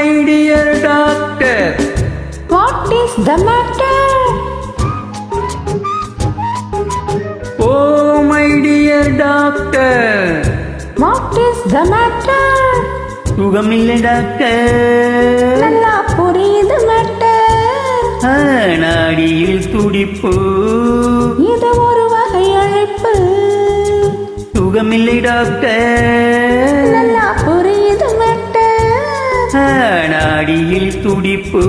my dear doctor. What is the matter? Oh my dear doctor. What is the matter? சுகமில்லை doctor. நல்லா புரியுது matter. நாடியில் துடிப்பு. இது ஒரு வகை அழைப்பு. சுகமில்லை டாக்டர். நல்லா புரியுது மேட்டர். நாடியில் துடிப்பு.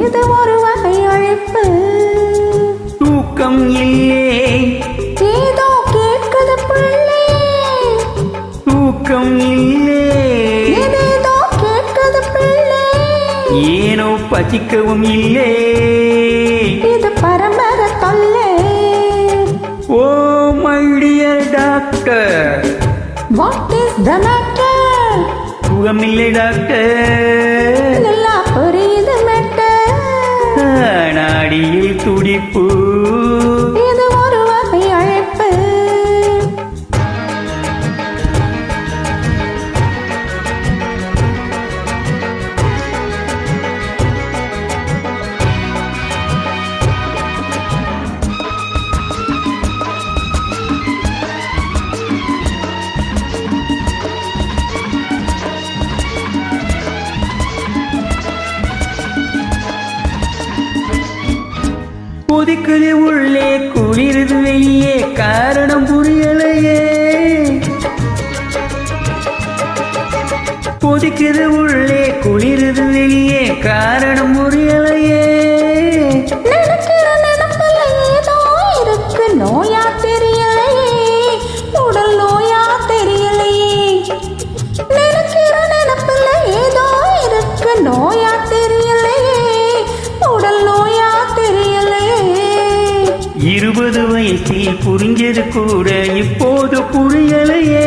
இது ஒரு வகை அழைப்பு. தூக்கம் இல்லே. ஏதோ கேட்குது பிள்ளை. தூக்கம் இல்லே. ஏதேதோ கேட்குது பிள்ளை. ஏனோ பசிக்கவும் இல்லே. இது பரம்பர தொல்லை. Oh my dear doctor. What is the matter? சுகமில்லை டாக்டர். நல்லா புரியுது மேட்டர். நாடியில் துடிப்பு. இது ஒரு வகை அழைப்பு. கொதிக்குது உள்ளே குளிருது வெளியே காரணம் புரியலையே. கொதிக்குது உள்ளே குளிருது வெளியே காரணம் புரியலையே. நினைக்கிற நினைப்புல ஏதோ இருக்கு நோயா தெரியலையே. உடல் நோயா தெரியலையே. நினைக்கிற நினைப்புல ஏதோ இருக்கு நோயா தெரியலையே. உடல் நோயா தெரியலையே. 20 வயசில் புரிஞ்சது கூட இப்போது புரியலையே.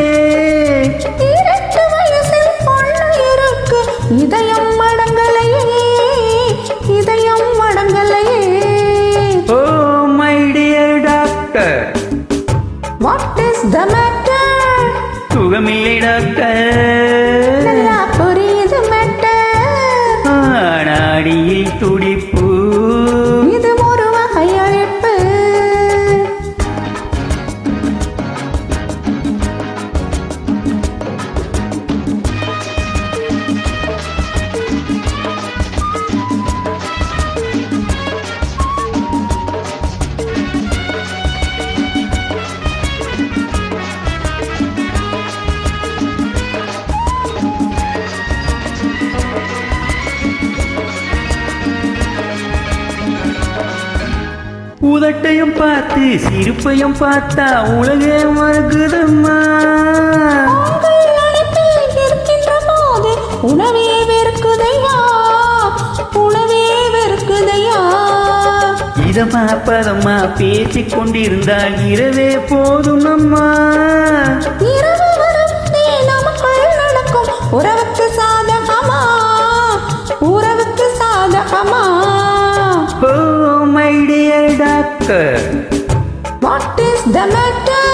2 வயசில் பொண்ணு இருக்கு இதயம் மடங்கலையே. இதயம் மடங்கலையே. Oh my dear doctor. What is the matter? சுகமில்லை டாக்டர். நல்லா புரியுது மேட்டர். நாடியில் துடிப்பு. இது ஒரு வகை அழைப்பு. உதட்டையும் பார்த்து சிரிப்பையும் பார்த்தா உலகே மறக்குதம்மா. உங்கள் அழைப்பில் இருக்கின்ற போது உணவே வெறுக்குதையா. உணவே வெறுக்குதையா. இதமா பதமா பேசிக் கொண்டிருந்தால் இரவே போதும் அம்மா. இரவு வரத்தே நமக்குள் நடக்கும் உறவுக்கு சாதகமா. உறவுக்கு சாதகமா. Oh my dear doctor. What is the matter?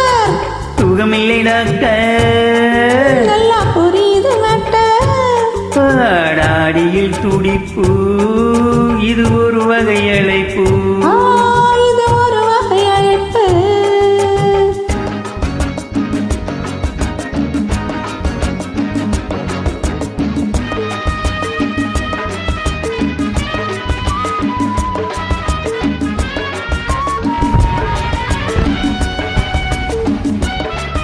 சுகமில்லை டாக்டர். நல்லா புரியுது மேட்டர். நாடியில் துடிப்பு. இது ஒரு வகை அழைப்பு.